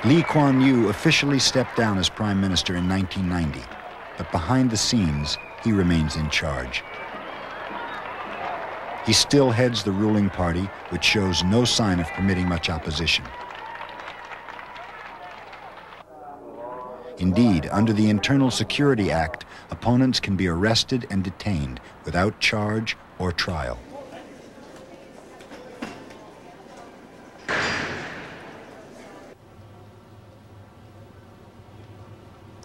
Lee Kuan Yew officially stepped down as prime minister in 1990, but behind the scenes, he remains in charge. He still heads the ruling party, which shows no sign of permitting much opposition. Indeed, under the Internal Security Act, opponents can be arrested and detained without charge or trial.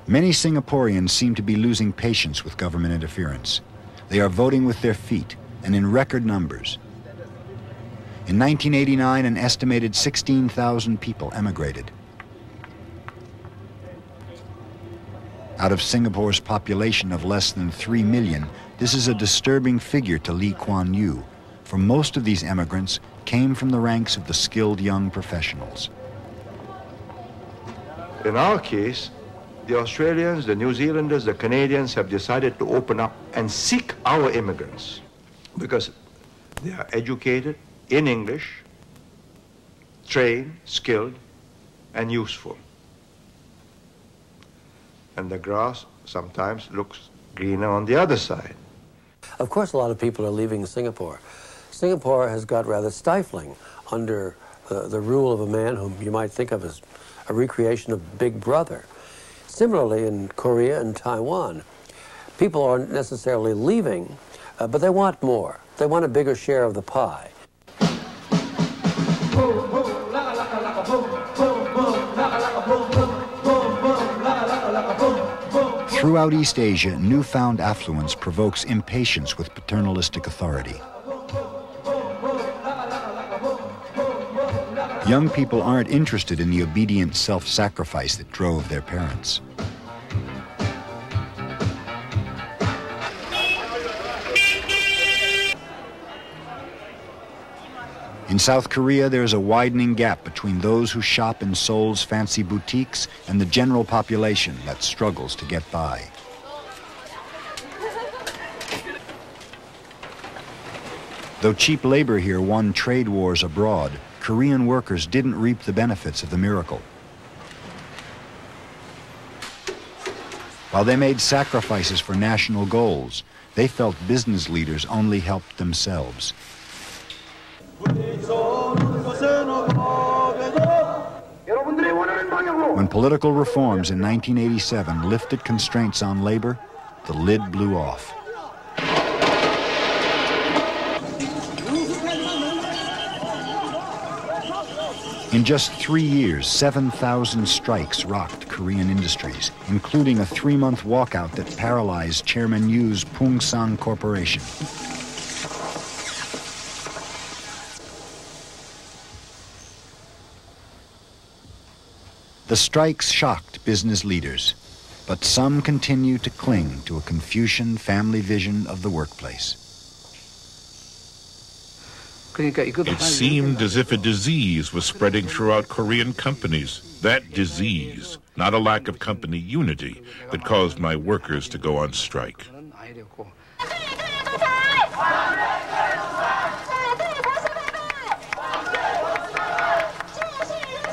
Many Singaporeans seem to be losing patience with government interference. They are voting with their feet, and in record numbers. In 1989, an estimated 16,000 people emigrated. Out of Singapore's population of less than 3 million, this is a disturbing figure to Lee Kuan Yew, for most of these emigrants came from the ranks of the skilled young professionals. In our case, the Australians, the New Zealanders, the Canadians have decided to open up and seek our immigrants because they are educated in English, trained, skilled, and useful. And the grass sometimes looks greener on the other side. Of course, a lot of people are leaving Singapore. Singapore has got rather stifling under the rule of a man whom you might think of as a recreation of Big Brother. Similarly, in Korea and Taiwan, people aren't necessarily leaving, but they want more. They want a bigger share of the pie. Throughout East Asia, newfound affluence provokes impatience with paternalistic authority. Young people aren't interested in the obedient self-sacrifice that drove their parents. In South Korea, there is a widening gap between those who shop in Seoul's fancy boutiques and the general population that struggles to get by. Though cheap labor here won trade wars abroad, Korean workers didn't reap the benefits of the miracle. While they made sacrifices for national goals, they felt business leaders only helped themselves. When political reforms in 1987 lifted constraints on labor, the lid blew off. In just 3 years, 7,000 strikes rocked Korean industries, including a 3-month walkout that paralyzed Chairman Yew's Poong-sang Corporation. The strikes shocked business leaders, but some continue to cling to a Confucian family vision of the workplace. It seemed as if a disease was spreading throughout Korean companies. That disease, not a lack of company unity, that caused my workers to go on strike.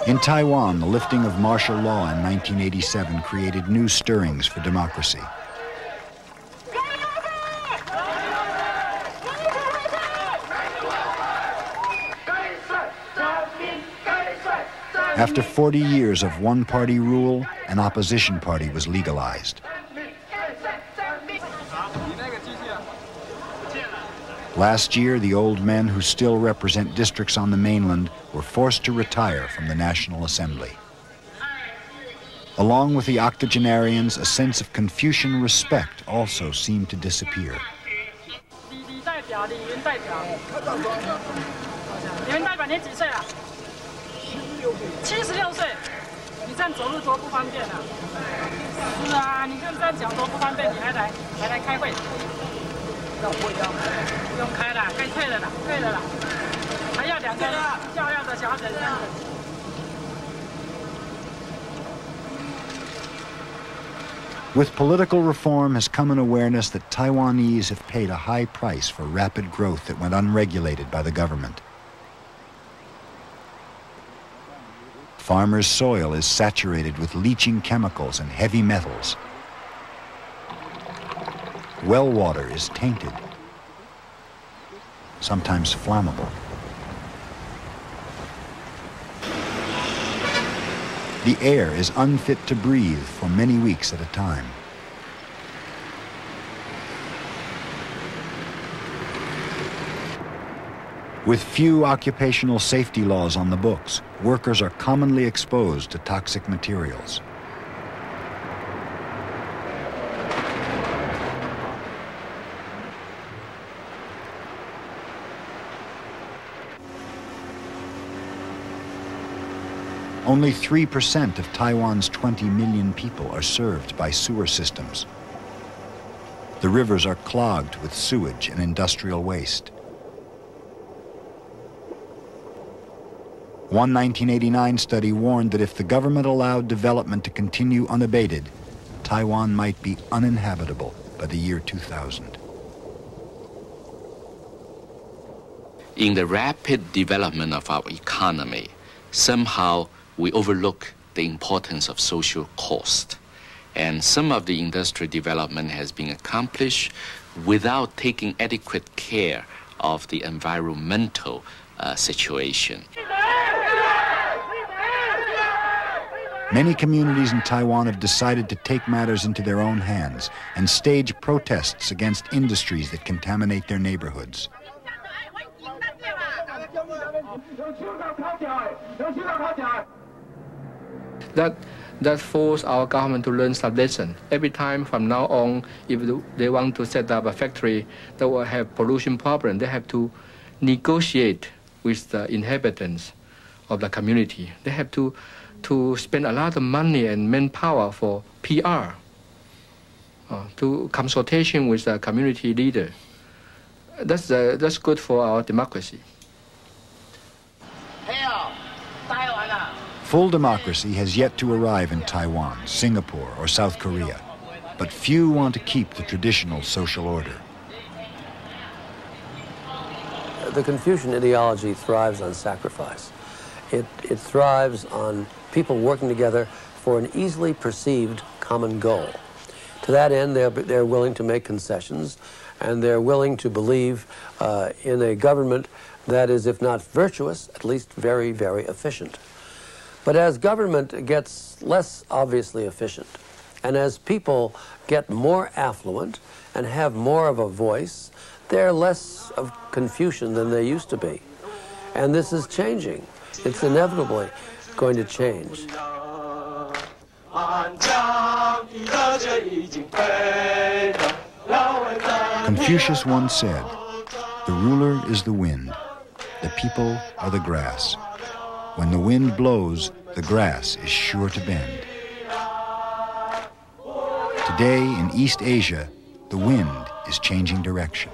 In Taiwan, the lifting of martial law in 1987 created new stirrings for democracy. After 40 years of one-party rule, an opposition party was legalized. Last year, the old men who still represent districts on the mainland were forced to retire from the National Assembly. Along with the octogenarians, a sense of Confucian respect also seemed to disappear. With political reform has come an awareness that Taiwanese have paid a high price for rapid growth that went unregulated by the government. Farmers' soil is saturated with leaching chemicals and heavy metals. Well water is tainted, sometimes flammable. The air is unfit to breathe for many weeks at a time. With few occupational safety laws on the books, workers are commonly exposed to toxic materials. Only 3% of Taiwan's 20 million people are served by sewer systems. The rivers are clogged with sewage and industrial waste. One 1989 study warned that if the government allowed development to continue unabated, Taiwan might be uninhabitable by the year 2000. In the rapid development of our economy, somehow we overlook the importance of social cost. And some of the industrial development has been accomplished without taking adequate care of the environmental situation. Many communities in Taiwan have decided to take matters into their own hands and stage protests against industries that contaminate their neighborhoods. That forced our government to learn some lesson. Every time from now on, if they want to set up a factory that will have pollution problem, they have to negotiate with the inhabitants of the community. They have to spend a lot of money and manpower for PR, to consultation with the community leader. That's good for our democracy. Full democracy has yet to arrive in Taiwan, Singapore, or South Korea, but few want to keep the traditional social order. The Confucian ideology thrives on sacrifice. It thrives on people working together for an easily perceived common goal. To that end, they're willing to make concessions, and they're willing to believe in a government that is, if not virtuous, at least very, very efficient. But as government gets less obviously efficient, and as people get more affluent and have more of a voice, they're less of Confucian than they used to be. And this is changing. It's inevitably going to change. Confucius once said, "The ruler is the wind, the people are the grass. When the wind blows, the grass is sure to bend." Today in East Asia, the wind is changing direction.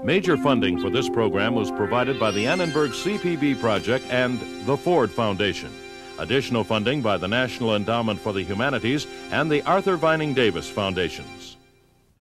Major funding for this program was provided by the Annenberg CPB Project and the Ford Foundation. Additional funding by the National Endowment for the Humanities and the Arthur Vining Davis Foundation.